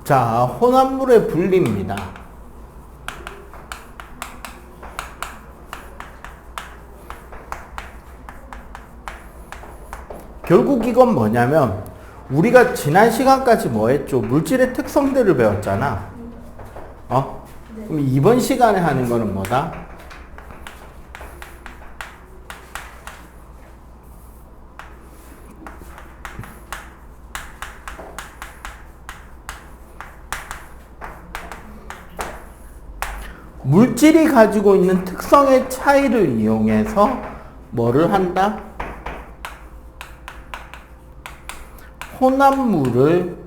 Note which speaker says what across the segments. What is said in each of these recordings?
Speaker 1: 자, 혼합물의 분리입니다. 결국 이건 뭐냐면 우리가 지난 시간까지 뭐 했죠? 물질의 특성들을 배웠잖아. 그럼 이번 시간에 하는 거는 뭐다? 물질이 가지고 있는 특성의 차이를 이용해서 뭐를 한다? 혼합물을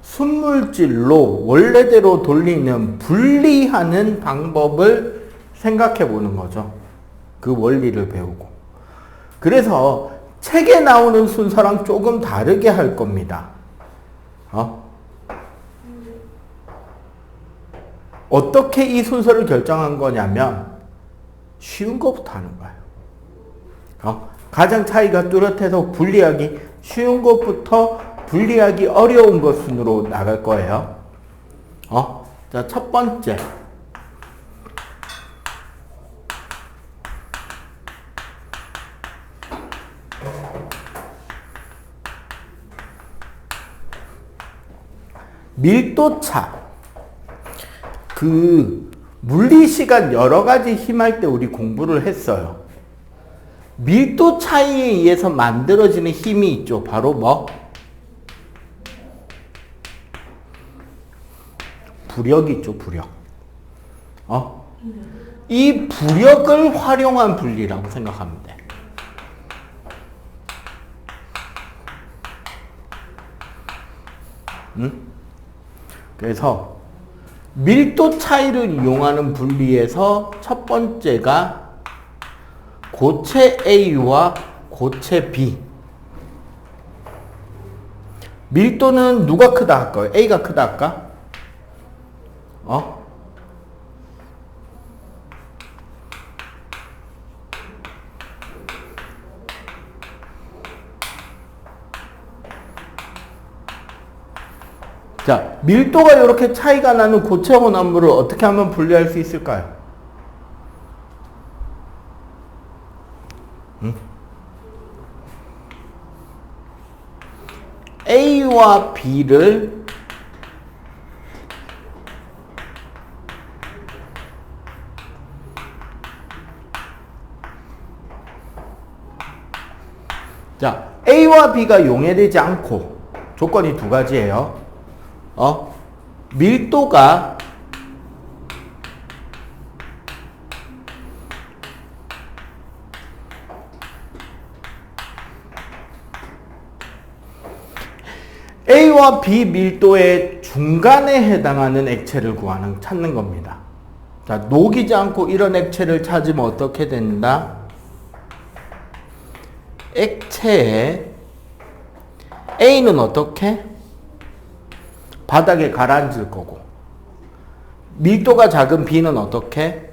Speaker 1: 순물질로 원래대로 돌리는 분리하는 방법을 생각해 보는 거죠. 그 원리를 배우고. 그래서 책에 나오는 순서랑 조금 다르게 할 겁니다. 어떻게 이 순서를 결정한 거냐면 쉬운 것부터 하는 거예요. 가장 차이가 뚜렷해서 분리하기 쉬운 것부터 분리하기 어려운 것 순으로 나갈 거예요. 자, 첫 번째. 밀도차. 그 물리 시간 여러 가지 힘할 때 우리 공부를 했어요. 밀도 차이에 의해서 만들어지는 힘이 있죠. 바로 뭐? 부력이 있죠, 부력. 이 부력을 활용한 분리라고 생각하면 돼. 그래서 밀도 차이를 이용하는 분리에서 첫 번째가 고체 A와 고체 B. 밀도는 누가 크다 할까요? A가 크다 할까? 자, 밀도가 이렇게 차이가 나는 고체 혼합물을 어떻게 하면 분리할 수 있을까요? A와 B를 자, A와 B가 용해되지 않고 조건이 두 가지예요. 밀도가 A와 B 밀도의 중간에 해당하는 액체를 찾는 겁니다. 자, 녹이지 않고 이런 액체를 찾으면 어떻게 된다? 액체에 A는 어떻게? 바닥에 가라앉을 거고, 밀도가 작은 B는 어떻게?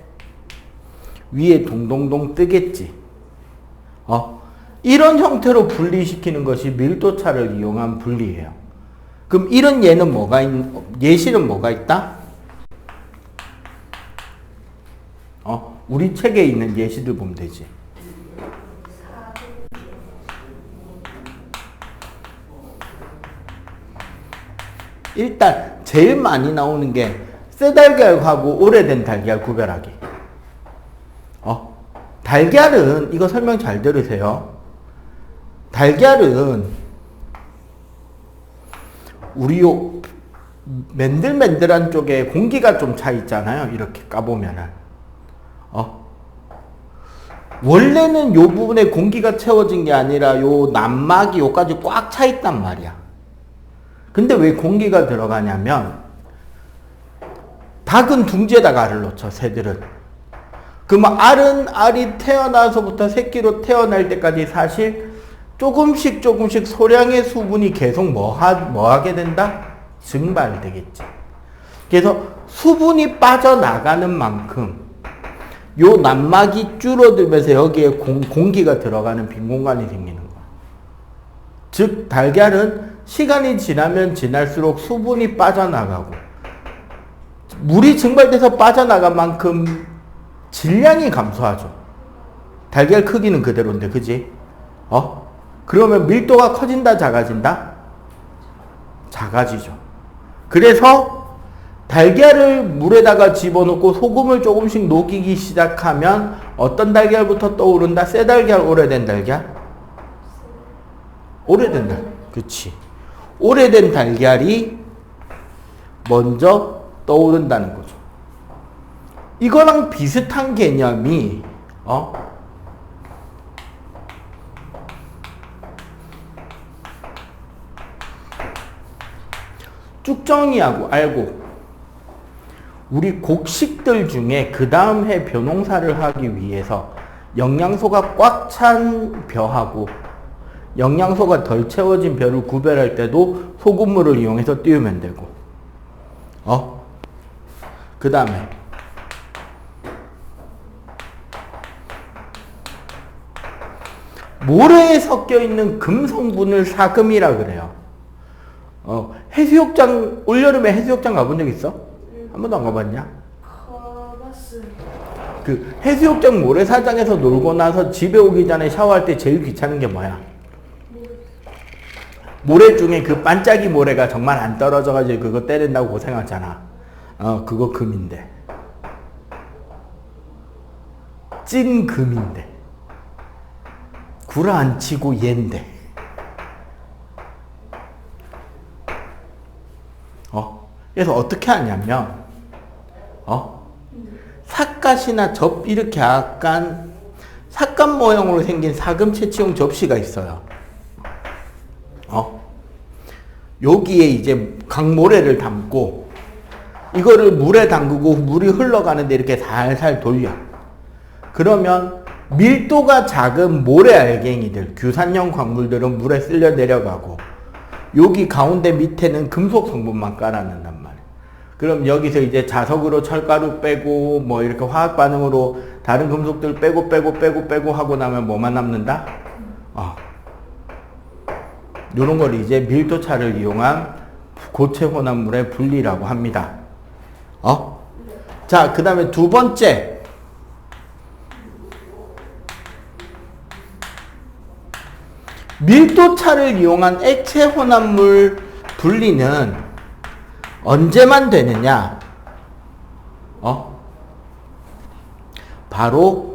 Speaker 1: 위에 동동동 뜨겠지. 이런 형태로 분리시키는 것이 밀도차를 이용한 분리예요. 그럼 이런 예는 예시는 뭐가 있다? 우리 책에 있는 예시들 보면 되지. 일단 제일 많이 나오는 게 새 달걀하고 오래된 달걀 구별하기. 달걀은 이거 설명 잘 들으세요. 달걀은 우리 요 맨들맨들한 쪽에 공기가 좀 차 있잖아요. 이렇게 까보면은. 원래는 요 부분에 공기가 채워진 게 아니라 요 난막이 요까지 꽉 차 있단 말이야. 근데 왜 공기가 들어가냐면 닭은 둥지에다가 알을 놓죠. 새들은. 그러면 알이 태어나서부터 새끼로 태어날 때까지 사실 조금씩 소량의 수분이 계속 뭐 하게 된다? 증발되겠지. 그래서 수분이 빠져나가는 만큼 요 난막이 줄어들면서 여기에 공기가 들어가는 빈 공간이 생기는 거야. 즉 달걀은 시간이 지나면 지날수록 수분이 빠져나가고 물이 증발돼서 빠져나간 만큼 질량이 감소하죠. 달걀 크기는 그대로인데, 그지? 그러면 밀도가 커진다, 작아진다? 작아지죠. 그래서 달걀을 물에다가 집어넣고 소금을 조금씩 녹이기 시작하면 어떤 달걀부터 떠오른다? 새 달걀, 오래된 달걀? 오래된 달걀. 그치. 오래된 달걀이 먼저 떠오른다는 거죠. 이거랑 비슷한 개념이 쭉 정의하고 알고 우리 곡식들 중에 그 다음 해 벼농사를 하기 위해서 영양소가 꽉 찬 벼하고 영양소가 덜 채워진 벼를 구별할 때도 소금물을 이용해서 띄우면 되고 그 다음에 모래에 섞여 있는 금 성분을 사금이라 그래요. 해수욕장, 올여름에 해수욕장 가본 적 있어? 한 번도 안 가봤냐?
Speaker 2: 가봤어요.
Speaker 1: 그 해수욕장 모래사장에서 놀고 나서 집에 오기 전에 샤워할 때 제일 귀찮은 게 뭐야? 모래 중에 그 반짝이 모래가 정말 안 떨어져가지고 그거 때린다고 고생하잖아. 그거 금인데. 찐 금인데. 구라 안 치고 얘인데. 그래서 어떻게 하냐면, 삿갓이나 이렇게 약간 삿갓 모형으로 생긴 사금 채취용 접시가 있어요. 여기에 이제 강모래를 담고, 이거를 물에 담그고 물이 흘러가는데 이렇게 살살 돌려. 그러면 밀도가 작은 모래 알갱이들, 규산형 광물들은 물에 쓸려 내려가고, 여기 가운데 밑에는 금속 성분만 깔아낸단 말이에요. 그럼 여기서 이제 자석으로 철가루 빼고 뭐 이렇게 화학 반응으로 다른 금속들 빼고 하고 나면 뭐만 남는다? 이런 걸 이제 밀도차를 이용한 고체 혼합물의 분리라고 합니다. 자, 그 다음에 두 번째. 밀도차를 이용한 액체 혼합물 분리는 언제만 되느냐? 바로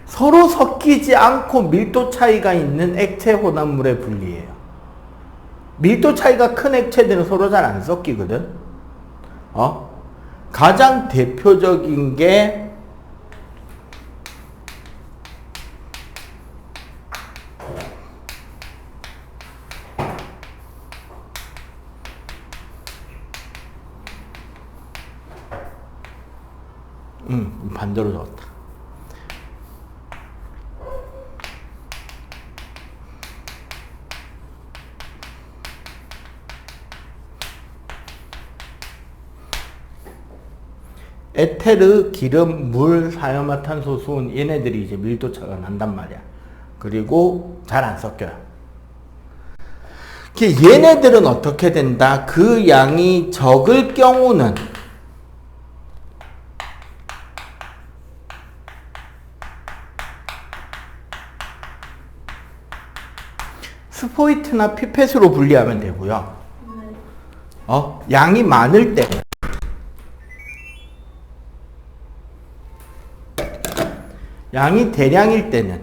Speaker 1: 서로 섞이지 않고 밀도 차이가 있는 액체 혼합물의 분리예요. 밀도 차이가 큰 액체들은 서로 잘 안 섞이거든. 가장 대표적인 게 반대로 적었다. 에테르, 기름, 물, 산화탄소, 수은 얘네들이 이제 밀도차가 난단 말이야. 그리고 잘 안 섞여요. 얘네들은 어떻게 된다? 그 양이 적을 경우는 스포이트나 피펫으로 분리하면 되고요. 양이 많을 때 양이 대량일 때는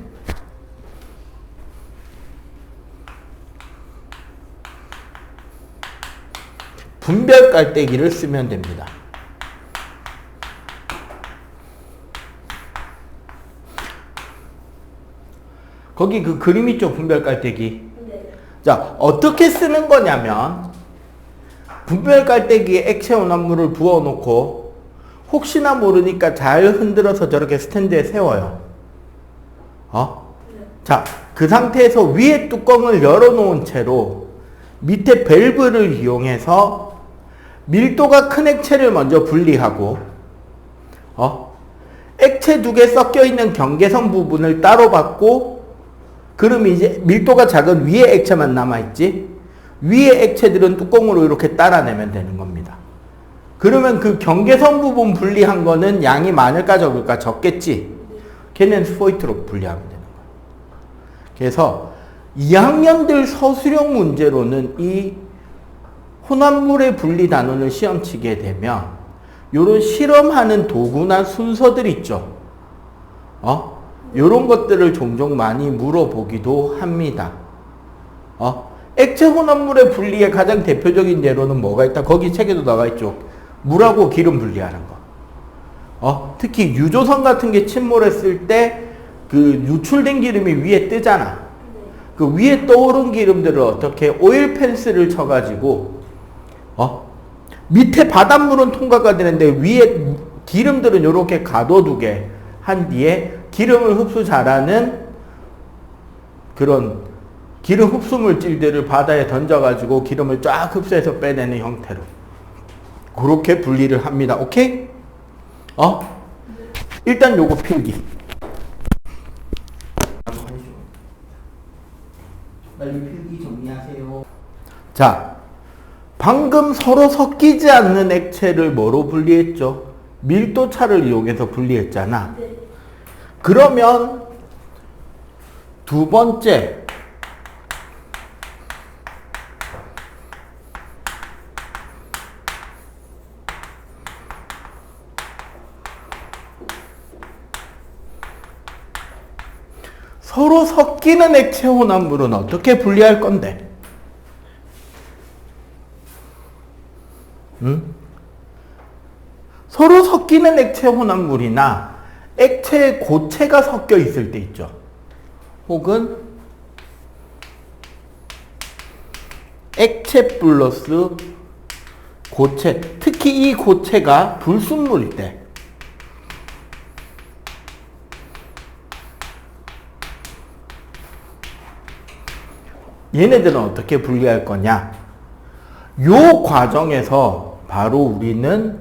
Speaker 1: 분별 깔때기를 쓰면 됩니다. 거기 그 그림 있죠? 분별 깔때기.
Speaker 2: 네.
Speaker 1: 자, 어떻게 쓰는 거냐면 분별 깔때기에 액체 혼합물을 부어 놓고 혹시나 모르니까 잘 흔들어서 저렇게 스탠드에 세워요. 자, 그 상태에서 위에 뚜껑을 열어놓은 채로 밑에 밸브를 이용해서 밀도가 큰 액체를 먼저 분리하고 액체 두 개 섞여 있는 경계선 부분을 따로 받고 그러면 이제 밀도가 작은 위에 액체만 남아있지 위에 액체들은 뚜껑으로 이렇게 따라내면 되는 겁니다. 그러면 그 경계선 부분 분리한 거는 양이 많을까 적을까? 적겠지? 걔는 스포이트로 분리하면 되는 거예요. 그래서 2학년들 서술형 문제로는 이 혼합물의 분리 단원을 시험 치게 되면 요런 실험하는 도구나 순서들 있죠. 요런 것들을 종종 많이 물어보기도 합니다. 액체 혼합물의 분리의 가장 대표적인 예로는 뭐가 있다? 거기 책에도 나와 있죠. 물하고 기름 분리하는 거. 특히 유조선 같은 게 침몰했을 때 그 유출된 기름이 위에 뜨잖아. 그 위에 떠오른 기름들을 어떻게 오일 펜스를 쳐가지고 밑에 바닷물은 통과가 되는데 위에 기름들은 이렇게 가둬두게 한 뒤에 기름을 흡수 잘하는 그런 기름 흡수 물질들을 바다에 던져가지고 기름을 쫙 흡수해서 빼내는 형태로 그렇게 분리를 합니다. 오케이? 일단 요거 필기. 빨리 필기 정리하세요. 자, 방금 서로 섞이지 않는 액체를 뭐로 분리했죠? 밀도차를 이용해서 분리했잖아.
Speaker 2: 네.
Speaker 1: 그러면 두 번째 서로 섞이는 액체 혼합물은 어떻게 분리할 건데? 서로 섞이는 액체 혼합물이나 액체 고체가 섞여 있을 때 있죠. 혹은 액체 플러스 고체, 특히 이 고체가 불순물일 때 얘네들은 어떻게 분리할 거냐? 요 과정에서 바로 우리는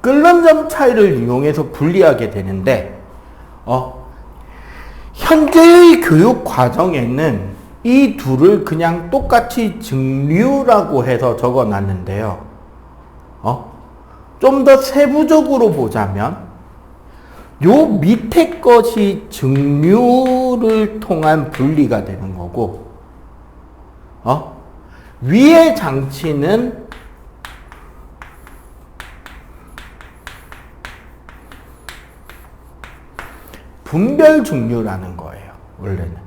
Speaker 1: 끓는 점 차이를 이용해서 분리하게 되는데 현재의 교육 과정에는 이 둘을 그냥 똑같이 증류라고 해서 적어 놨는데요. 좀 더 세부적으로 보자면 요 밑에 것이 증류를 통한 분리가 되는 거고 위의 장치는 분별 증류라는 거예요. 원래는.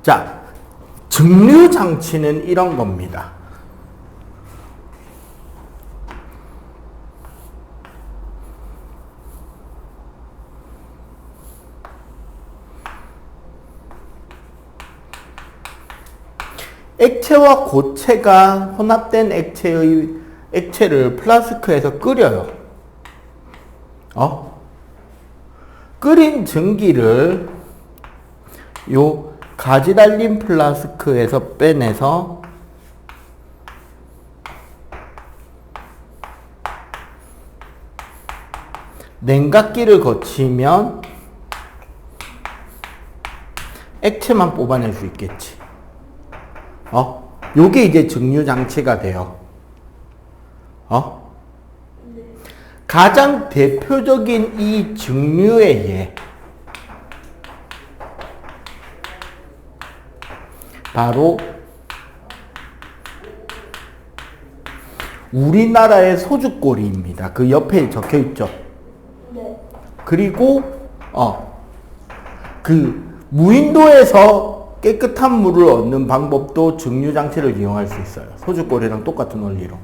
Speaker 1: 자, 증류 장치는 이런 겁니다. 액체와 고체가 혼합된 액체를 플라스크에서 끓여요. 끓인 증기를 요 가지 달린 플라스크에서 빼내서 냉각기를 거치면 액체만 뽑아낼 수 있겠지. 요게 이제 증류 장치가 돼요. 가장 대표적인 이 증류의 예. 바로 우리나라의 소주꼬리입니다. 그 옆에 적혀 있죠.
Speaker 2: 네.
Speaker 1: 그리고 그 무인도에서 깨끗한 물을 얻는 방법도 증류 장치를 이용할 수 있어요. 소주꼬리랑 똑같은 원리로.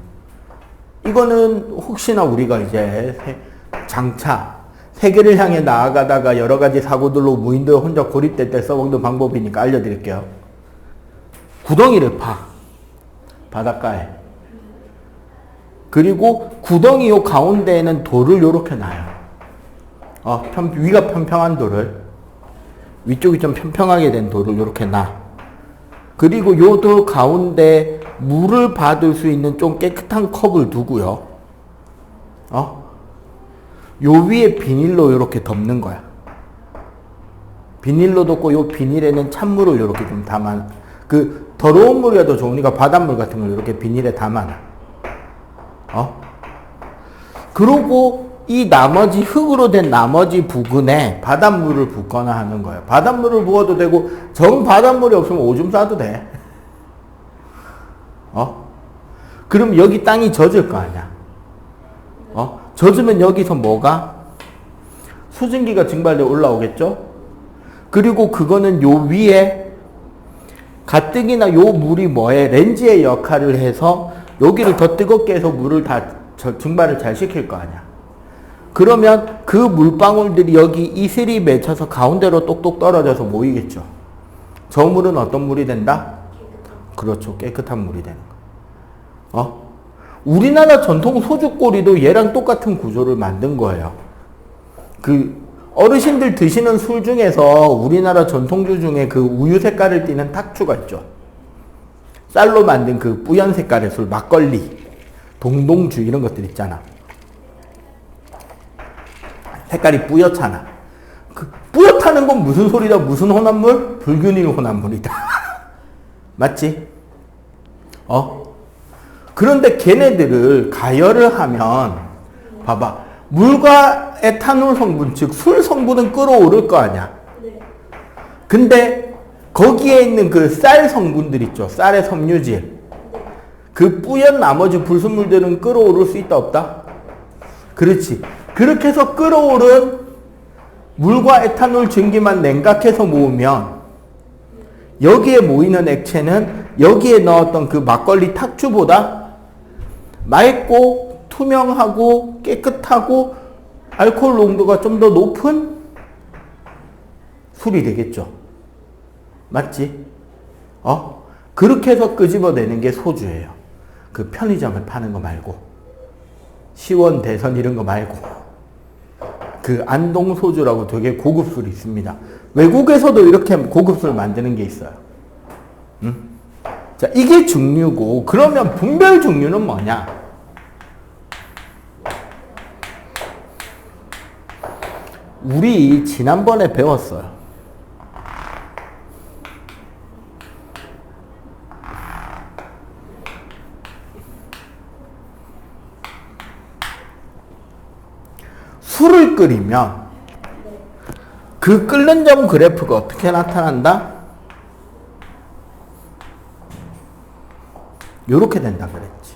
Speaker 1: 이거는 혹시나 우리가 이제 장차 세계를 향해 나아가다가 여러 가지 사고들로 무인도에 혼자 고립될 때 써먹는 방법이니까 알려드릴게요. 구덩이를 파. 바닷가에. 그리고 구덩이 요 가운데에는 돌을 요렇게 놔요. 위가 평평한 돌을, 위쪽이 좀 평평하게 된 돌을 요렇게 놔. 그리고 요 돌 가운데 물을 받을 수 있는 좀 깨끗한 컵을 두고요. 요 위에 비닐로 요렇게 덮는 거야. 비닐로 덮고 요 비닐에는 찬물을 요렇게 좀 담아. 그 더러운 물이라도 좋으니까 바닷물 같은 걸 이렇게 비닐에 담아놔. 그러고 이 나머지 흙으로 된 나머지 부근에 바닷물을 붓거나 하는 거예요. 바닷물을 부어도 되고 정 바닷물이 없으면 오줌 싸도 돼. 그럼 여기 땅이 젖을 거 아니야. 젖으면 여기서 뭐가? 수증기가 증발돼 올라오겠죠? 그리고 그거는 요 위에 가뜩이나 요 물이 뭐해? 렌즈의 역할을 해서 여기를 더 뜨겁게 해서 물을 다 증발을 잘 시킬 거 아니야. 그러면 그 물방울들이 여기 이슬이 맺혀서 가운데로 똑똑 떨어져서 모이겠죠. 저 물은 어떤 물이 된다? 그렇죠. 깨끗한 물이 되는 거. 우리나라 전통 소주꼬리도 얘랑 똑같은 구조를 만든 거예요. 그 어르신들 드시는 술 중에서 우리나라 전통주 중에 그 우유 색깔을 띠는 탁주가 있죠. 쌀로 만든 그 뿌연 색깔의 술, 막걸리, 동동주 이런 것들 있잖아. 색깔이 뿌옇잖아. 그 뿌옇다는 건 무슨 소리다? 무슨 혼합물? 불균일 혼합물이다. 맞지? 그런데 걔네들을 가열을 하면 봐봐. 물과 에탄올 성분, 즉 술 성분은 끌어오를 거 아니야. 근데 거기에 있는 그 쌀 성분들 있죠. 쌀의 섬유질. 그 뿌연 나머지 불순물들은 끌어오를 수 있다 없다? 그렇지. 그렇게 해서 끌어오른 물과 에탄올 증기만 냉각해서 모으면 여기에 모이는 액체는 여기에 넣었던 그 막걸리 탁주보다 맑고 투명하고 깨끗하고 알코올 농도가 좀 더 높은 술이 되겠죠. 맞지? 그렇게 해서 끄집어내는 게 소주예요. 그 편의점에 파는 거 말고 시원 대선 이런 거 말고 그 안동 소주라고 되게 고급 술이 있습니다. 외국에서도 이렇게 고급 술 만드는 게 있어요. 자, 이게 증류고 그러면 분별 증류는 뭐냐? 우리 지난번에 배웠어요. 술을 끓이면 그 끓는 점 그래프가 어떻게 나타난다? 요렇게 된다 그랬지.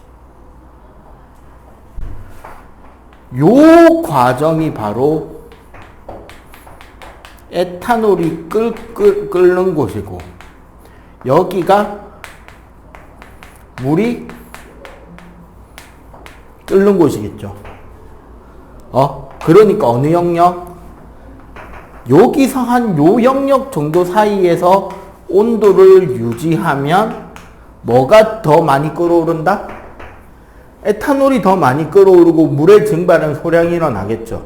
Speaker 1: 요 과정이 바로 에탄올이 끓는 곳이고 여기가 물이 끓는 곳이겠죠. 그러니까 어느 영역? 여기서 한 요 영역 정도 사이에서 온도를 유지하면 뭐가 더 많이 끓어오른다? 에탄올이 더 많이 끓어오르고 물의 증발은 소량이 일어나겠죠.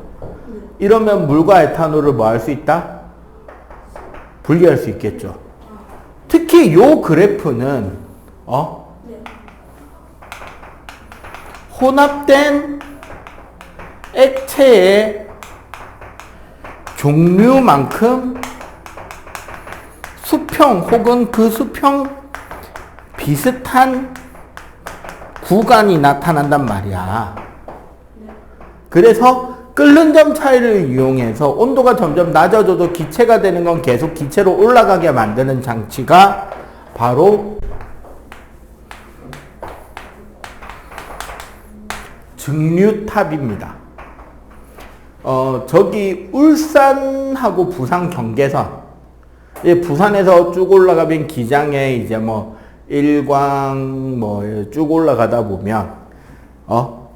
Speaker 1: 이러면 물과 에탄올을 뭐 할 수 있다? 분리할 수 있겠죠. 특히 요 그래프는 혼합된 액체의 종류만큼 수평 혹은 그 수평 비슷한 구간이 나타난단 말이야. 그래서 끓는 점 차이를 이용해서 온도가 점점 낮아져도 기체가 되는 건 계속 기체로 올라가게 만드는 장치가 바로 증류탑입니다. 저기 울산하고 부산 경계선, 부산에서 쭉 올라가면 기장에 이제 뭐 일광 뭐 쭉 올라가다 보면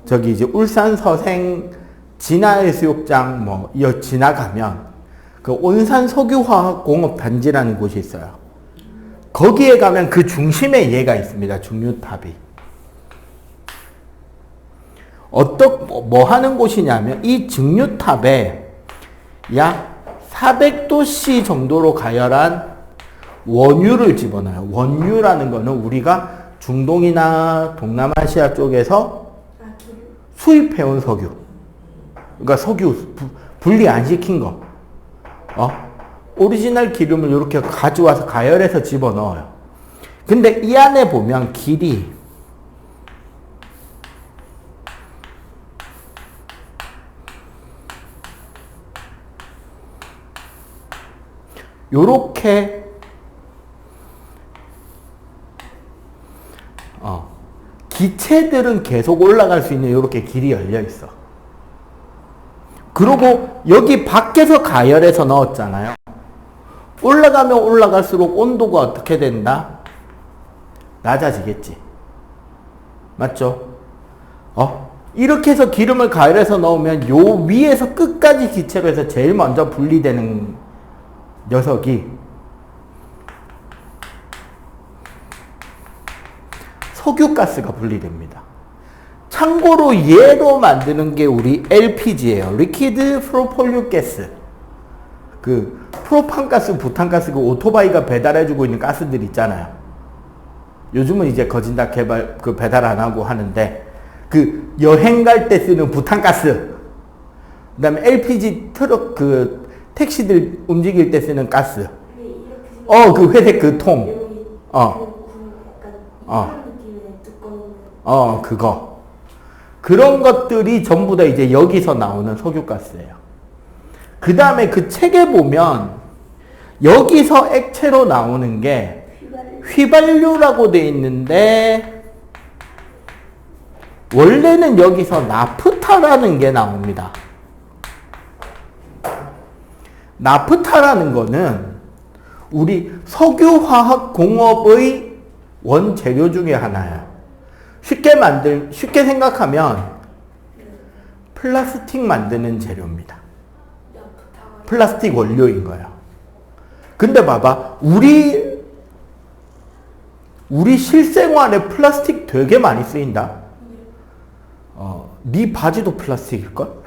Speaker 1: 저기 이제 울산 서생 진화해수욕장 뭐 지나가면 그 온산 석유화학공업 단지라는 곳이 있어요. 거기에 가면 그 중심에 얘가 있습니다. 증류탑이. 뭐 하는 곳이냐면 이 증류탑에 약 400도씨 정도로 가열한 원유를 집어넣어요. 원유라는 거는 우리가 중동이나 동남아시아 쪽에서 수입해온 석유. 그러니까 석유 분리 안 시킨 거. 오리지널 기름을 이렇게 가져와서 가열해서 집어넣어요. 근데 이 안에 보면 길이 요렇게 기체들은 계속 올라갈 수 있는 이렇게 길이 열려 있어. 그리고 여기 밖에서 가열해서 넣었잖아요. 올라가면 올라갈수록 온도가 어떻게 된다? 낮아지겠지. 맞죠? 이렇게 해서 기름을 가열해서 넣으면 요 위에서 끝까지 기체로 해서 제일 먼저 분리되는 녀석이 석유가스가 분리됩니다. 참고로 얘로 만드는 게 우리 LPG예요. 리퀴드 프로폴류 가스. 그 프로판가스, 부탄가스, 그 오토바이가 배달해주고 있는 가스들 있잖아요. 요즘은 이제 거진 다 배달 안 하고 하는데, 그 여행 갈 때 쓰는 부탄가스, 그 다음에 LPG 트럭, 그 택시들 움직일 때 쓰는 가스. 그 회색 그 통. 그거. 그런 것들이 전부 다 이제 여기서 나오는 석유가스예요. 그 다음에 그 책에 보면 여기서 액체로 나오는 게 휘발유라고 돼 있는데 원래는 여기서 나프타라는 게 나옵니다. 나프타라는 거는 우리 석유화학공업의 원재료 중에 하나예요. 쉽게 생각하면 플라스틱 만드는 재료입니다. 플라스틱 원료인 거예요. 근데 봐봐, 우리 실생활에 플라스틱 되게 많이 쓰인다. 네 바지도 플라스틱일걸?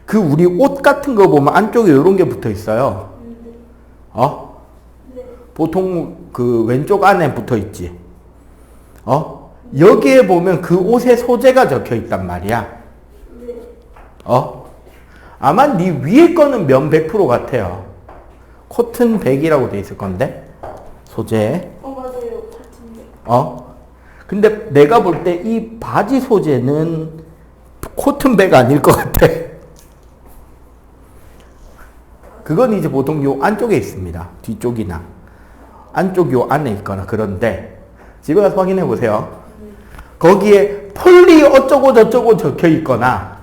Speaker 1: 그 우리 옷 같은 거 보면 안쪽에 이런 게 붙어 있어요. 보통 그 왼쪽 안에 붙어 있지. 여기에 보면 그 옷의 소재가 적혀 있단 말이야. 아마 네 위에 거는 면 100% 같아요. 코튼 100이라고 돼 있을 건데 소재.
Speaker 2: 맞아요. 코튼 100.
Speaker 1: 근데 내가 볼 때 이 바지 소재는 코튼 100 아닐 것 같아. 그건 이제 보통 요 안쪽에 있습니다. 뒤쪽이나 안쪽 요 안에 있거나. 그런데 집에 가서 확인해 보세요. 거기에 폴리 어쩌고 저쩌고 적혀 있거나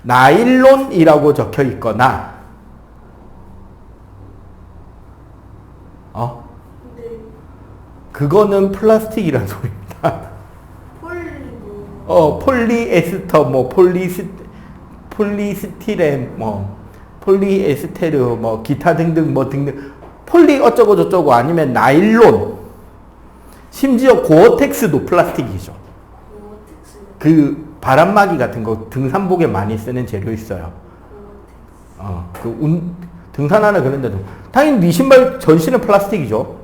Speaker 1: 나일론이라고 적혀 있거나 그거는 플라스틱이라는 소리입니다. 폴리에스터, 폴리스티렌, 폴리에스테르, 기타 등등, 등등. 폴리 어쩌고 저쩌고 아니면 나일론. 심지어 고어텍스도 플라스틱이죠. 그 바람막이 같은 거 등산복에 많이 쓰는 재료 있어요. 등산하는 그런 데도. 당연히 네 신발 전신은 플라스틱이죠.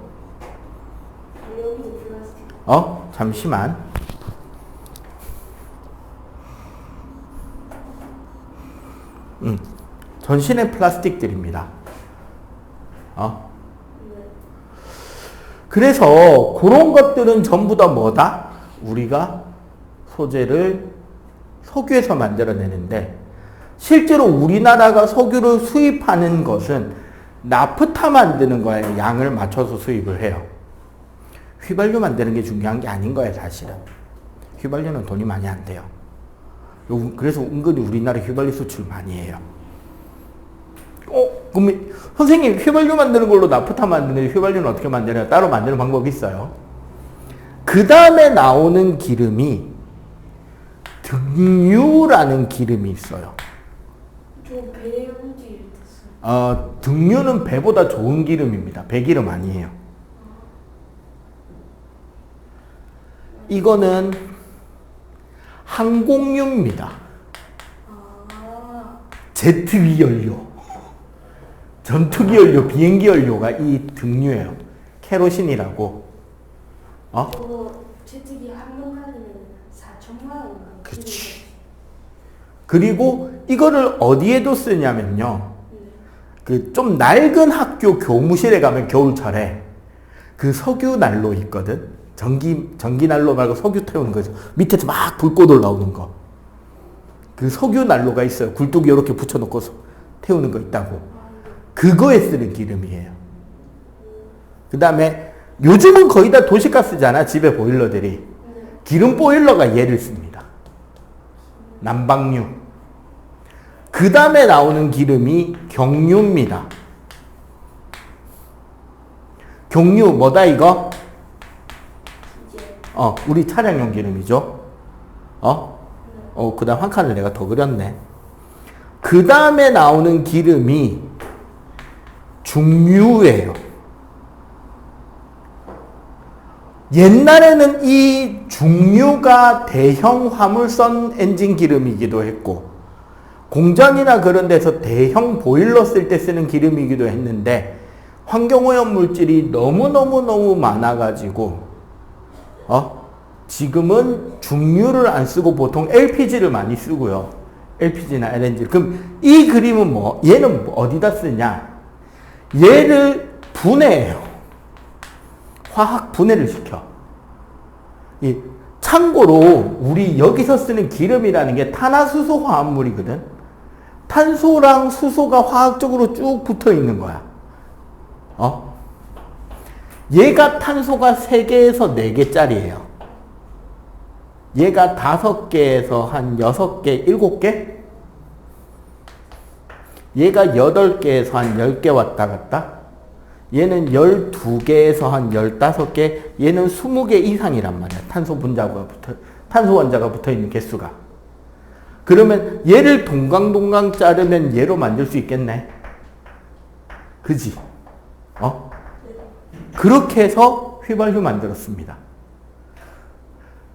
Speaker 1: 잠시만. 전신의 플라스틱들입니다. 그래서 그런 것들은 전부 다 뭐다? 우리가 소재를 석유에서 만들어내는데 실제로 우리나라가 석유를 수입하는 것은 나프타 만드는 거에 양을 맞춰서 수입을 해요. 휘발유 만드는 게 중요한 게 아닌 거예요, 사실은. 휘발유는 돈이 많이 안 돼요. 그래서 은근히 우리나라 휘발유 수출 많이 해요. 그럼 선생님 휘발유 만드는 걸로 나프타 만드는데 휘발유는 어떻게 만드나요? 따로 만드는 방법이 있어요. 그 다음에 나오는 기름이 등유라는 기름이 있어요.
Speaker 2: 저 배 움직일 때 써요.
Speaker 1: 등유는 배보다 좋은 기름입니다. 배기름 아니에요. 이거는 항공유입니다.
Speaker 2: 아,
Speaker 1: 제트기 연료, 전투기 연료, 비행기 연료가 이 등유예요. 케로신이라고.
Speaker 2: 저거 제트기 한 번 가리면 4천만 원.
Speaker 1: 그렇지. 그리고 이거를 어디에도 쓰냐면요. 그 좀 낡은 학교 교무실에 가면 겨울철에 그 석유 난로 있거든. 전기 난로 말고 석유 태우는 거죠. 밑에서 막 불꽃 올라오는 거. 그 석유 난로가 있어요. 굴뚝이 이렇게 붙여놓고 태우는 거 있다고. 그거에 쓰는 기름이에요. 그 다음에 요즘은 거의 다 도시가스잖아. 집에 보일러들이. 기름 보일러가 얘를 씁니다. 난방유. 그 다음에 나오는 기름이 경유입니다. 경유 뭐다 이거? 우리 차량용 기름이죠. 그 다음 한 칸을 내가 더 그렸네. 그 다음에 나오는 기름이 중유예요. 옛날에는 이 중유가 대형 화물선 엔진 기름이기도 했고 공장이나 그런 데서 대형 보일러 쓸 때 쓰는 기름이기도 했는데 환경오염 물질이 너무너무 많아가지고 지금은 중유를 안 쓰고 보통 LPG를 많이 쓰고요. LPG나 LNG. 그럼 이 그림은 뭐? 얘는 어디다 쓰냐? 얘를 분해해요. 화학 분해를 시켜. 참고로 우리 여기서 쓰는 기름이라는 게 탄화수소 화합물이거든. 탄소랑 수소가 화학적으로 쭉 붙어 있는 거야. 얘가 탄소가 3개에서 4개짜리예요. 얘가 5개에서 한 6개, 7개? 얘가 8개에서 한 10개 왔다 갔다? 얘는 12개에서 한 15개, 얘는 20개 이상이란 말이야. 탄소 원자가 붙어 있는 개수가. 그러면 얘를 동강동강 자르면 얘로 만들 수 있겠네. 그지? 그렇게 해서 휘발유 만들었습니다.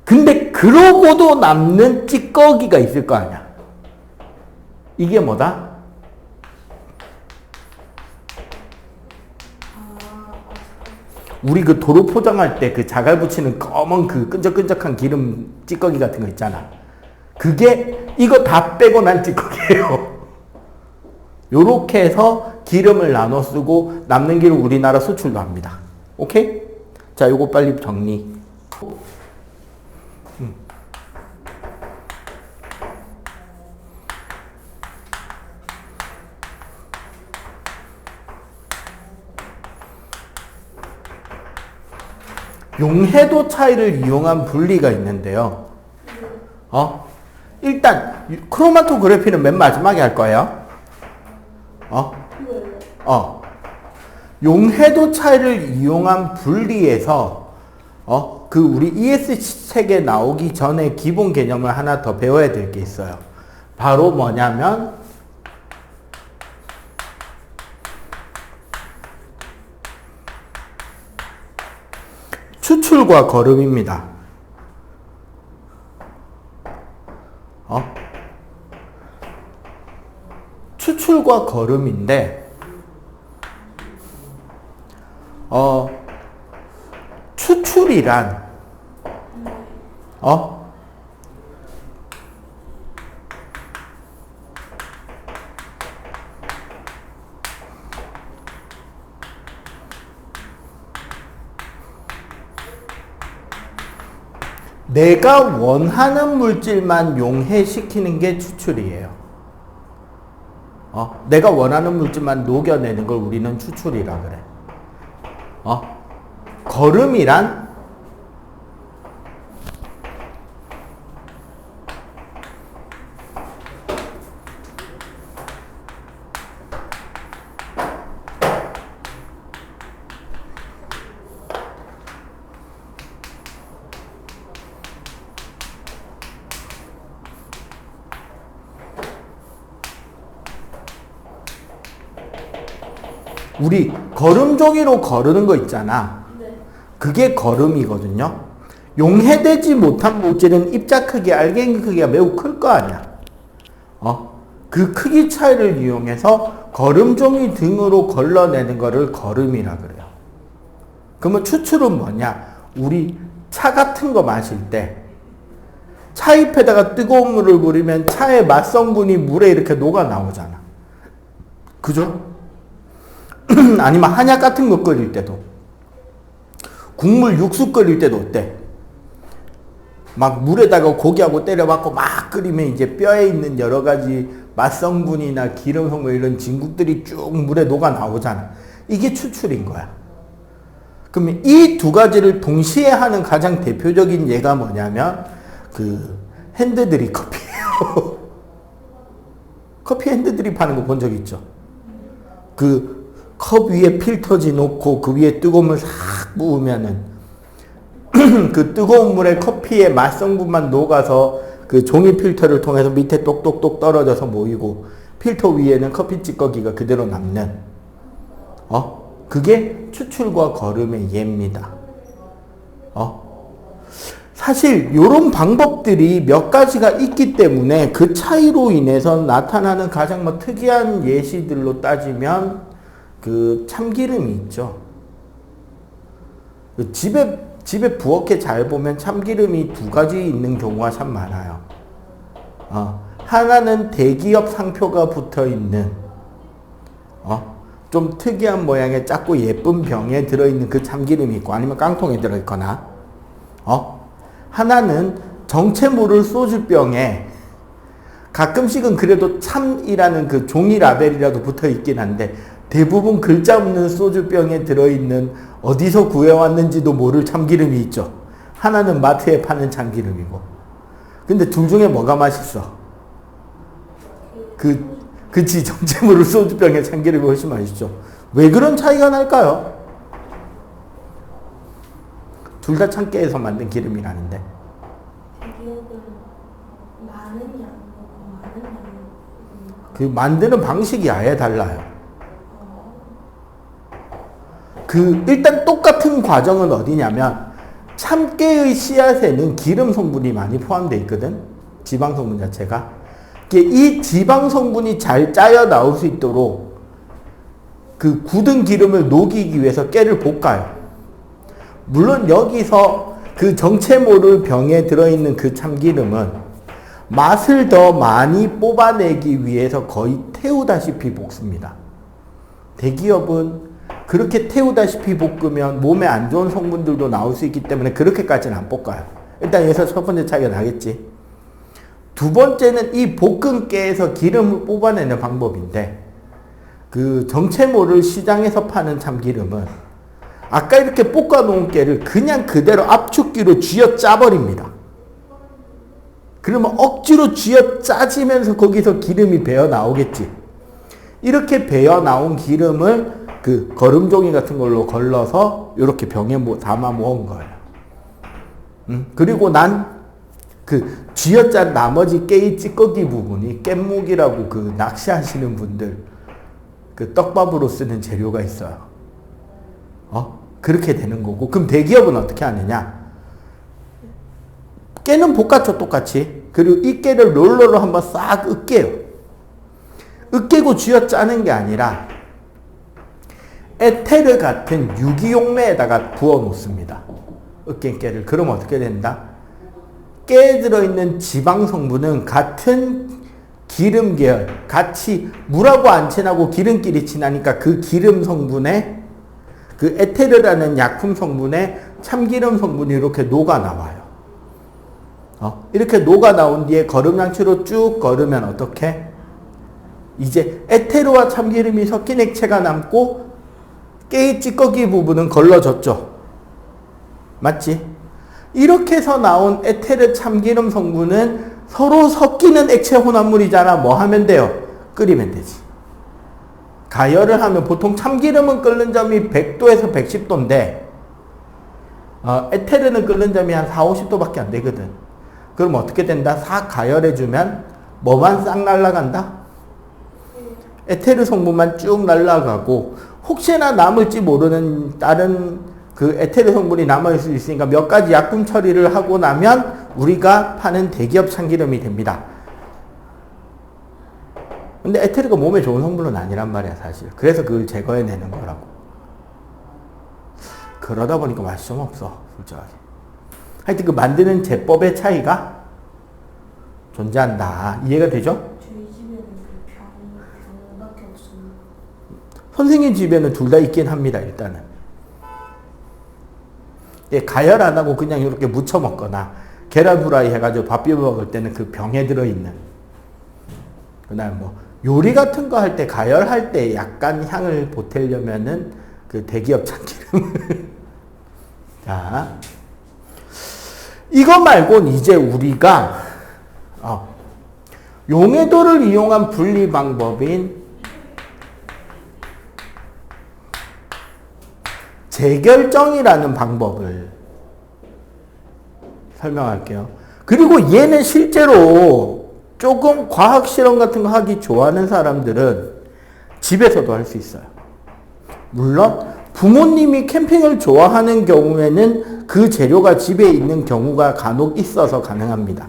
Speaker 1: 근데 그러고도 남는 찌꺼기가 있을 거 아니야. 이게 뭐다? 우리 그 도로 포장할 때 그 자갈 붙이는 검은 그 끈적끈적한 기름 찌꺼기 같은 거 있잖아. 그게 이거 다 빼고 난 찌꺼기예요. 요렇게 해서 기름을 나눠 쓰고 남는 기름 우리나라 수출도 합니다. 오케이? 자, 요거 빨리 정리. 용해도 차이를 이용한 분리가 있는데요. 일단 크로마토그래피는 맨 마지막에 할 거예요. 용해도 차이를 이용한 분리에서 그 우리 ES 책에 나오기 전에 기본 개념을 하나 더 배워야 될 게 있어요. 바로 뭐냐면 추출과 거름입니다. 추출과 거름인데 추출이란 내가 원하는 물질만 용해시키는 게 추출이에요. 내가 원하는 물질만 녹여내는 걸 우리는 추출이라 그래. 거름이란 우리 거름 종이로 거르는 거 있잖아. 그게 거름이거든요. 용해되지 못한 물질은 입자 크기, 알갱이 크기가 매우 클 거 아니야. 그 크기 차이를 이용해서 거름종이 등으로 걸러내는 거를 거름이라 그래요. 그러면 추출은 뭐냐? 우리 차 같은 거 마실 때 차잎에다가 뜨거운 물을 부리면 차의 맛성분이 물에 이렇게 녹아 나오잖아. 그죠? 아니면 한약 같은 거 끓일 때도, 국물 육수 끓일 때도 어때? 막 물에다가 고기하고 때려박고 막 끓이면 이제 뼈에 있는 여러 가지 맛성분이나 기름 성분 이런 진국들이 쭉 물에 녹아 나오잖아. 이게 추출인 거야. 그러면 이 두 가지를 동시에 하는 가장 대표적인 예가 뭐냐면 그 핸드드립 커피예요. 커피 핸드드립 하는 거 본 적 있죠? 그 컵 위에 필터지 놓고 그 위에 뜨거운 물 싹 부으면은 그 뜨거운 물에 커피의 맛성분만 녹아서 그 종이 필터를 통해서 밑에 똑똑똑 떨어져서 모이고 필터 위에는 커피 찌꺼기가 그대로 남는 그게 추출과 거름의 예입니다. 사실 이런 방법들이 몇 가지가 있기 때문에 그 차이로 인해서 나타나는 가장 특이한 예시들로 따지면 그 참기름이 있죠. 집에 부엌에 잘 보면 참기름이 두 가지 있는 경우가 참 많아요. 하나는 대기업 상표가 붙어 있는 좀 특이한 모양의 작고 예쁜 병에 들어있는 그 참기름이 있고, 아니면 깡통에 들어있거나, 하나는 정체모를 소주병에 가끔씩은 그래도 참이라는 그 종이 라벨이라도 붙어 있긴 한데, 대부분 글자 없는 소주병에 들어있는 어디서 구해왔는지도 모를 참기름이 있죠. 하나는 마트에 파는 참기름이고. 근데 둘 중에 뭐가 맛있어? 그치, 정체모를 소주병에 참기름이 훨씬 맛있죠. 왜 그런 차이가 날까요? 둘 다 참깨에서 만든 기름이라는데.
Speaker 2: 대기업은 많은 양,
Speaker 1: 그 만드는 방식이 아예 달라요. 일단 똑같은 과정은 어디냐면, 참깨의 씨앗에는 기름 성분이 많이 포함되어 있거든. 지방 성분 자체가. 이 지방 성분이 잘 짜여 나올 수 있도록 그 굳은 기름을 녹이기 위해서 깨를 볶아요. 물론 여기서 그 정체모를 병에 들어있는 그 참기름은 맛을 더 많이 뽑아내기 위해서 거의 태우다시피 볶습니다. 대기업은 그렇게 태우다시피 볶으면 몸에 안 좋은 성분들도 나올 수 있기 때문에 그렇게까지는 안 볶아요. 일단 여기서 첫 번째 차이가 나겠지. 두 번째는 이 볶은 깨에서 기름을 뽑아내는 방법인데, 그 정체모를 시장에서 파는 참기름은 아까 이렇게 볶아 놓은 깨를 그냥 그대로 압축기로 쥐어 짜버립니다. 그러면 억지로 쥐어 짜지면서 거기서 기름이 배어 나오겠지. 이렇게 배어 나온 기름을 그 거름종이 같은 걸로 걸러서 이렇게 병에 담아 모은 거예요. 그리고 난 그 쥐어짠 나머지 깨의 찌꺼기 부분이 깻묵이라고 그 낚시하시는 분들 그 떡밥으로 쓰는 재료가 있어요. 그렇게 되는 거고. 그럼 대기업은 어떻게 하느냐? 깨는 볶았죠, 똑같이. 그리고 이 깨를 롤러로 한번 싹 으깨요. 으깨고 쥐어짜는 게 아니라 에테르 같은 유기용매에다가 부어 놓습니다. 으깬 깨를. 그럼 어떻게 된다? 깨에 들어있는 지방 성분은 같은 기름 계열, 같이 물하고 안 친하고 기름끼리 친하니까 그 기름 성분에 그 에테르라는 약품 성분에 참기름 성분이 이렇게 녹아 나와요. 이렇게 녹아 나온 뒤에 거름장치로 쭉 거르면 어떻게? 이제 에테르와 참기름이 섞인 액체가 남고 깨의 찌꺼기 부분은 걸러졌죠. 맞지? 이렇게 해서 나온 에테르 참기름 성분은 서로 섞이는 액체 혼합물이잖아. 뭐 하면 돼요? 끓이면 되지. 가열을 하면 보통 참기름은 끓는 점이 100도에서 110도인데 에테르는 끓는 점이 한 4, 50도밖에 안 되거든. 그럼 어떻게 된다? 싹 가열해주면 뭐만 싹 날아간다? 에테르 성분만 쭉 날아가고 혹시나 남을지 모르는 다른 그 에테르 성분이 남아있을 수 있으니까 몇 가지 약품 처리를 하고 나면 우리가 파는 대기업 참기름이 됩니다. 근데 에테르가 몸에 좋은 성분은 아니란 말이야, 사실. 그래서 그걸 제거해내는 거라고. 그러다 보니까 맛이 좀 없어, 솔직하게. 하여튼 그 만드는 제법의 차이가 존재한다. 이해가 되죠?
Speaker 2: 저희 집에는 그 병밖에 없습니다.
Speaker 1: 선생님 집에는 둘 다 있긴 합니다, 일단은. 예, 가열 안 하고 그냥 이렇게 무쳐 먹거나 계란 후라이 해가지고 밥 비벼 먹을 때는 그 병에 들어있는. 그다음 뭐 요리 같은 거 할 때 가열할 때 약간 향을 보태려면은 그 대기업 참기름. 자, 이거 말고는 이제 우리가 용해도를 이용한 분리 방법인 재결정이라는 방법을 설명할게요. 그리고 얘는 실제로 조금 과학 실험 같은 거 하기 좋아하는 사람들은 집에서도 할 수 있어요. 물론 부모님이 캠핑을 좋아하는 경우에는 그 재료가 집에 있는 경우가 간혹 있어서 가능합니다.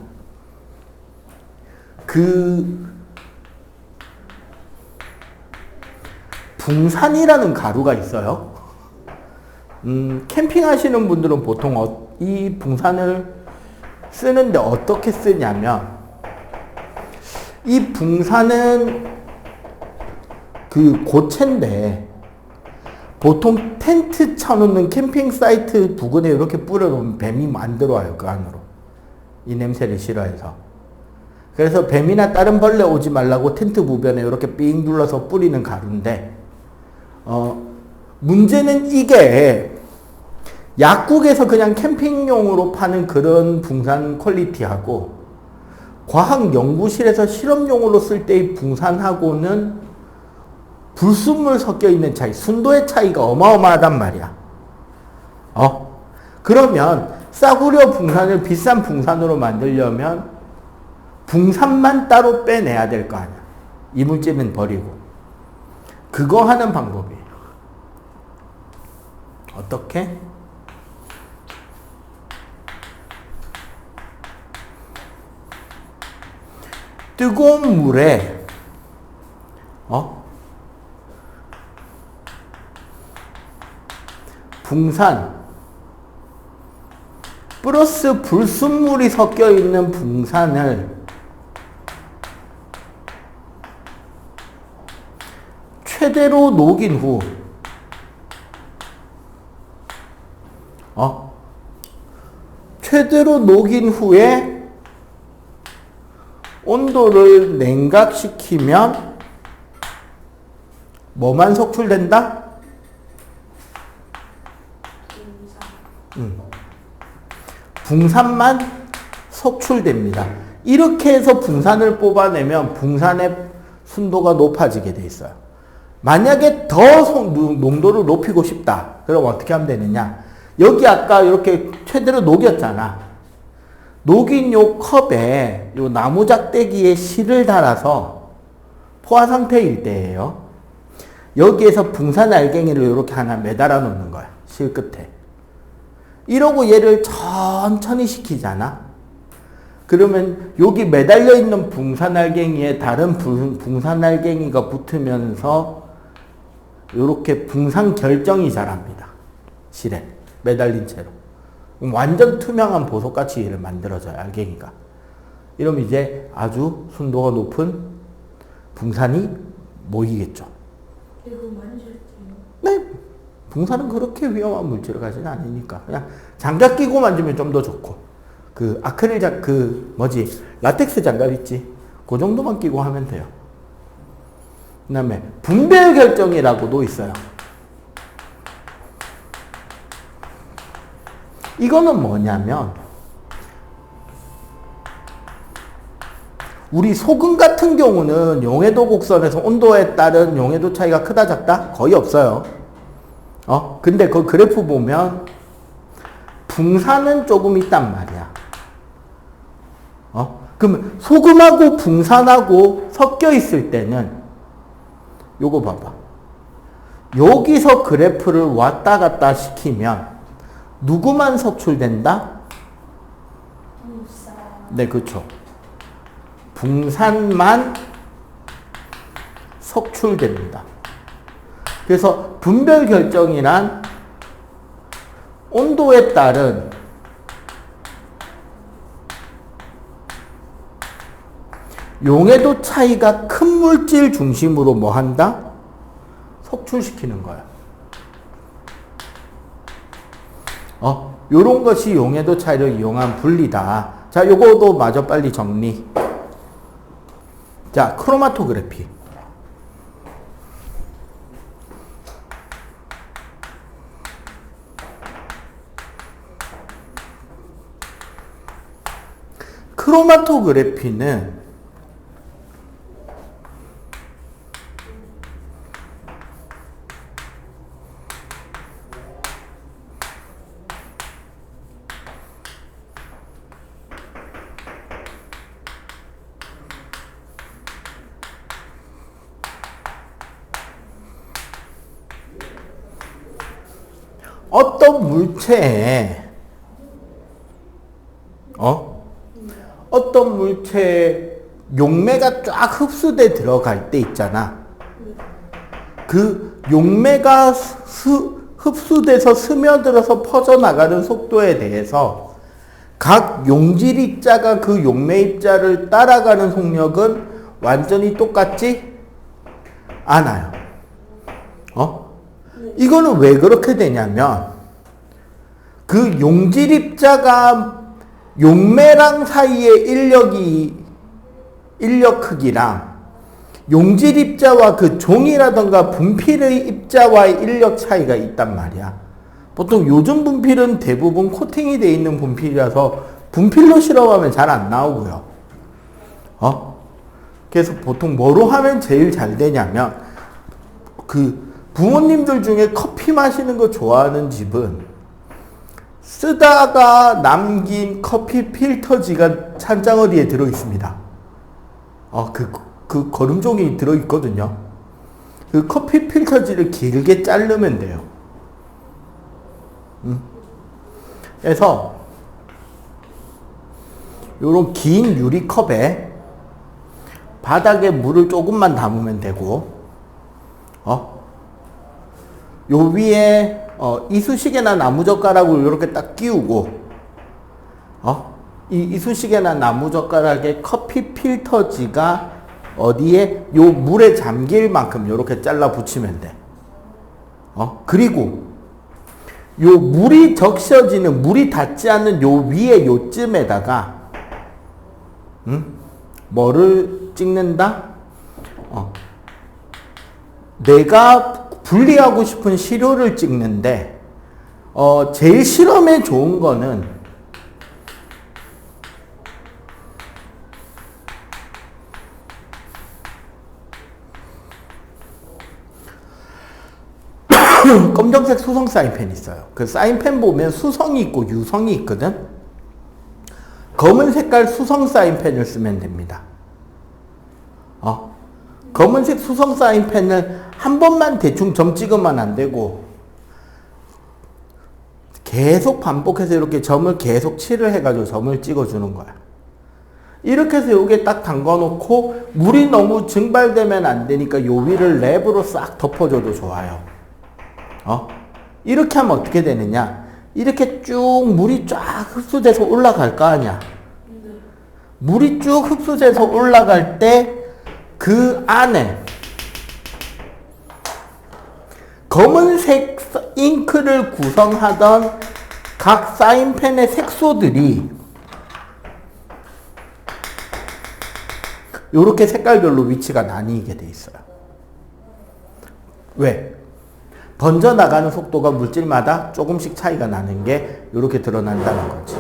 Speaker 1: 붕산이라는 가루가 있어요. 캠핑 하시는 분들은 보통 이 붕산을 쓰는데 어떻게 쓰냐면, 이 붕산은 그 고체인데 보통 텐트 쳐놓는 캠핑 사이트 부근에 이렇게 뿌려놓으면 뱀이 안 들어와요, 그 안으로. 이 냄새를 싫어해서. 그래서 뱀이나 다른 벌레 오지 말라고 텐트 부변에 이렇게 삥 눌러서 뿌리는 가루인데, 문제는 이게 약국에서 그냥 캠핑용으로 파는 그런 붕산 퀄리티하고 과학 연구실에서 실험용으로 쓸 때의 붕산하고는 불순물 섞여 있는 차이, 순도의 차이가 어마어마하단 말이야. 그러면 싸구려 붕산을 비싼 붕산으로 만들려면 붕산만 따로 빼내야 될 거 아니야. 이물질은 버리고. 그거 하는 방법이에요. 어떻게? 뜨거운 물에 붕산 플러스 불순물이 섞여 있는 붕산을 최대로 녹인 후 최대로 녹인 후에 온도를 냉각시키면 뭐만 속출된다? 붕산만 속출됩니다. 이렇게 해서 붕산을 뽑아내면 붕산의 순도가 높아지게 돼 있어요. 만약에 더 농도를 높이고 싶다. 그럼 어떻게 하면 되느냐? 여기 아까 이렇게 최대로 녹였잖아. 녹인 요 컵에 요 나무 작대기에 실을 달아서 포화 상태일 때예요. 여기에서 붕산 알갱이를 이렇게 하나 매달아 놓는 거야. 실 끝에. 이러고 얘를 천천히 식히잖아. 그러면 여기 매달려 있는 붕산 알갱이에 다른 붕산 알갱이가 붙으면서 이렇게 붕산 결정이 자랍니다. 실에 매달린 채로. 완전 투명한 보석같이 얘를 만들어줘요, 알갱이가. 이러면 이제 아주 순도가 높은 붕산이 모이겠죠.
Speaker 2: 이거 만질 때요?
Speaker 1: 네. 붕산은 그렇게 위험한 물질을 가지는 않으니까 그냥 장갑 끼고 만지면 좀 더 좋고, 그 아크릴 라텍스 장갑 있지? 그 정도만 끼고 하면 돼요. 그 다음에 분별 결정이라고도 있어요. 이거는 뭐냐면 우리 소금 같은 경우는 용해도 곡선에서 온도에 따른 용해도 차이가 크다 작다? 거의 없어요. 근데 그 그래프 보면 붕산은 조금 있단 말이야. 그러면 소금하고 붕산하고 섞여 있을 때는 요거 봐봐. 여기서 그래프를 왔다 갔다 시키면 누구만 석출된다?
Speaker 2: 분산.
Speaker 1: 네, 그렇죠. 붕산만 석출됩니다. 그래서 분별 결정이란 온도에 따른 용해도 차이가 큰 물질 중심으로 뭐 한다? 석출시키는 거야. 요런 것이 용해도 차이를 이용한 분리다. 자, 요거도 마저 빨리 정리. 자, 크로마토그래피. 크로마토그래피는 어떤 물체에 어떤 물체에 용매가 쫙 흡수돼 들어갈 때 있잖아. 그 용매가 흡수돼서 스며들어서 퍼져나가는 속도에 대해서 각 용질 입자가 그 용매 입자를 따라가는 속력은 완전히 똑같지 않아요. 이거는 왜 그렇게 되냐면 그 용질 입자가 용매랑 사이의 인력 크기랑 용질 입자와 그 종이라던가 분필의 입자와의 인력 차이가 있단 말이야. 보통 요즘 분필은 대부분 코팅이 되어 있는 분필이라서 분필로 실험하면 잘 안 나오고요. 그래서 보통 뭐로 하면 제일 잘 되냐면 그 부모님들 중에 커피 마시는 거 좋아하는 집은 쓰다가 남긴 커피 필터지가 찬장어디에 들어있습니다. 그 거름종이 들어있거든요. 그 커피 필터지를 길게 자르면 돼요. 그래서 요런 긴 유리컵에 바닥에 물을 조금만 담으면 되고, 요 위에 이쑤시개나 나무젓가락을 이렇게 딱 끼우고, 이 이쑤시개나 나무젓가락에 커피 필터지가 어디에 요 물에 잠길 만큼 이렇게 잘라 붙이면 돼. 그리고 요 물이 적셔지는, 물이 닿지 않는 요 위에 요쯤에다가 뭐를 찍는다? 내가 분리하고 싶은 시료를 찍는데 제일 실험에 좋은 거는 검정색 수성 사인펜 있어요. 그 사인펜 보면 수성이 있고 유성이 있거든. 검은 색깔 수성 사인펜을 쓰면 됩니다. 검은색 수성 사인펜을 한 번만 대충 점 찍으면 안 되고 계속 반복해서 이렇게 점을 계속 칠을 해가지고 점을 찍어주는 거야. 이렇게 해서 여기에 딱 담궈놓고 물이 너무 증발되면 안 되니까 요 위를 랩으로 싹 덮어줘도 좋아요. 이렇게 하면 어떻게 되느냐? 이렇게 쭉 물이 쫙 흡수돼서 올라갈 거 아니야. 물이 쭉 흡수돼서 올라갈 때 그 안에 검은색 잉크를 구성하던 각 사인펜의 색소들이 이렇게 색깔별로 위치가 나뉘게 돼 있어요. 왜? 번져나가는 속도가 물질마다 조금씩 차이가 나는 게 이렇게 드러난다는 거지.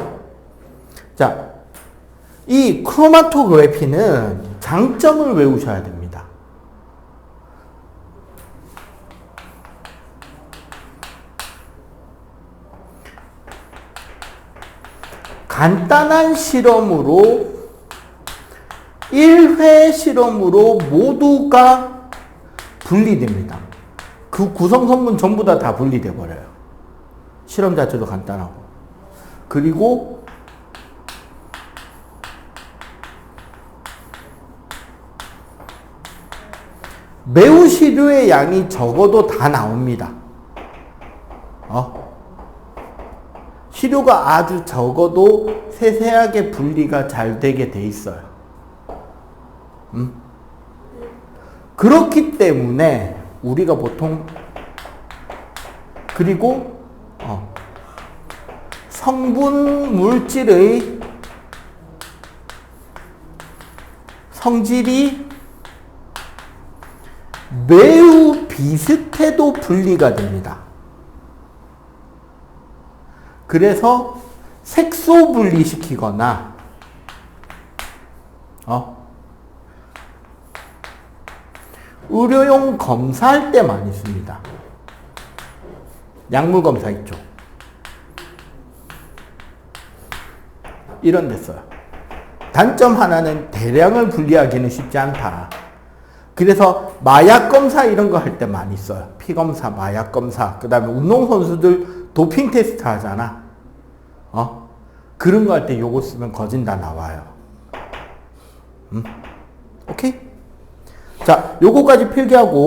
Speaker 1: 자, 이 크로마토그래피는 장점을 외우셔야 됩니다. 간단한 실험으로 1회 실험으로 모두가 분리됩니다. 그 구성 성분 전부 다 분리돼 버려요. 실험 자체도 간단하고. 그리고 매우 시료의 양이 적어도 다 나옵니다. 시료가 아주 적어도 세세하게 분리가 잘 되게 돼 있어요. 그렇기 때문에 우리가 보통 그리고 성분 물질의 성질이 매우 비슷해도 분리가 됩니다. 그래서 색소 분리시키거나 의료용 검사할 때 많이 씁니다. 약물 검사 있죠. 이런 데 써요. 단점 하나는 대량을 분리하기는 쉽지 않다. 그래서 마약 검사 이런 거 할 때 많이 써요. 피 검사, 마약 검사, 그 다음에 운동선수들 도핑 테스트 하잖아. 그런 거 할 때 요거 쓰면 거진 다 나와요. 오케이? 자, 요거까지 필기하고